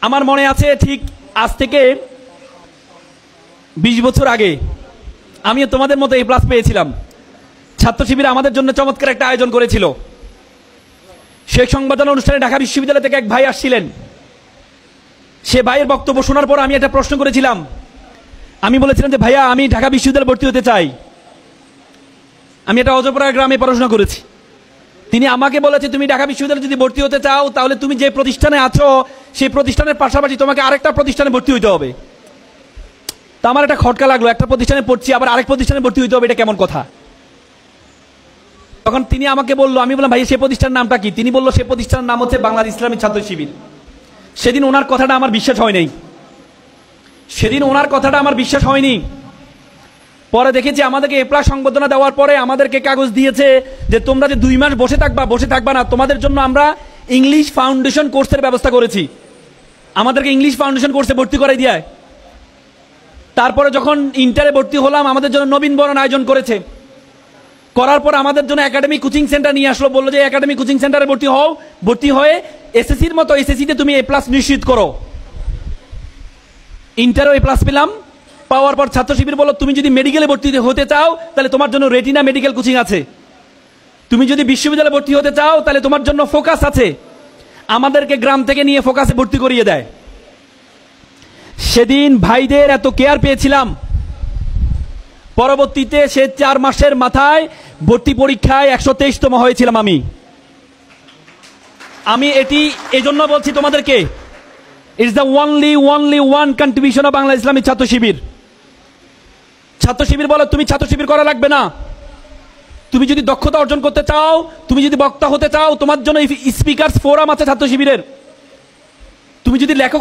আমার মনে আছে ঠিক আজ থেকে 20 বছর আগে আমিও তোমাদের মতো এ প্লাস পেয়েছিলাম। ছাত্র শিবির আমাদের জন্য চমৎকার একটা আয়োজন করেছিল। সেই সংবর্ধনা অনুষ্ঠানে ঢাকা বিশ্ববিদ্যালয় থেকে এক ভাই আসছিলেন। সে ভাইয়ের বক্তব্য শোনার পর আমি একটা প্রশ্ন করেছিলাম। আমি বলেছিলাম যে ভাইয়া, আমি ঢাকা বিশ্ববিদ্যালয়ে ভর্তি হতে চাই। আমি একটা অজপাড়া গ্রামে পড়াশোনা করেছি। তিনি আমাকে বলেছে, তুমি ঢাকা বিশ্ববিদ্যালয়ে যদি ভর্তি হতে চাও তাহলে তুমি যে প্রতিষ্ঠানে আছো সেই প্রতিষ্ঠানের পাশাপাশি তোমাকে আরেকটা প্রতিষ্ঠানে ভর্তি হইতে হবে। তা আমার একটা খটকা লাগলো, একটা প্রতিষ্ঠানে পড়ছি আবার আরেক প্রতিষ্ঠানে ভর্তি হইতে হবে, এটা কেমন কথা? তখন তিনি আমাকে বললো, আমি বললাম ভাই সে প্রতিষ্ঠানের নামটা কি? তিনি বললো সে প্রতিষ্ঠানের নাম হচ্ছে বাংলাদেশ ইসলামী ছাত্র শিবির। সেদিন ওনার কথাটা আমার বিশ্বাস হয়নি। পরে দেখেছি আমাদেরকে এ প্লাস সংবর্ধনা দেওয়ার পরে আমাদেরকে কাগজ দিয়েছে যে তোমরা যে 2 মাস বসে থাকবা না, তোমাদের জন্য আমরা ইংলিশ ফাউন্ডেশন কোর্সের ব্যবস্থা করেছি। আমাদেরকে ইংলিশ ফাউন্ডেশন কোর্সে ভর্তি করাই দিয়ে। তারপরে যখন ইন্টারে ভর্তি হলাম আমাদের জন্য নবীনবরণ আয়োজন করেছে। করার পর আমাদের জন্য একাডেমিক কোচিং সেন্টার নিয়ে আসলো, বললো যে একাডেমিক কোচিং সেন্টারে ভর্তি হয়ে এসএসসির মতো এসএসসিতে তুমি এ প্লাস নিশ্চিত করো। ইন্টারও এ প্লাস পেলাম। পাওয়ার পর ছাত্র শিবির বললো, তুমি যদি মেডিকেলে ভর্তি হতে চাও তাহলে তোমার জন্য রেটিনা মেডিকেল কোচিং আছে। তুমি যদি বিশ্ববিদ্যালয়ে ভর্তি হতে চাও তাহলে তোমার জন্য ফোকাস আছে। আমাদেরকে গ্রাম থেকে নিয়ে ফোকাসে ভর্তি করিয়ে দেয়। সেদিন ভাইদের এত কেয়ার পেয়েছিলাম। পরবর্তীতে সে 4 মাসের মাথায় ভর্তি পরীক্ষায় 123তম হয়েছিলাম আমি এটি এজন্য বলছি তোমাদেরকে, it's the only one contribution of Bangla ইসলামী ছাত্র শিবির। ছাত্র শিবির বলে তুমি ছাত্র শিবির করা লাগবে না। তুমি যদি দক্ষতা অর্জন করতে চাও, তুমি যদি বক্তা হতে চাও, তোমার জন্য স্পিকারস ফোরাম আছে ছাত্র শিবিরের। তুমি যদি লেখক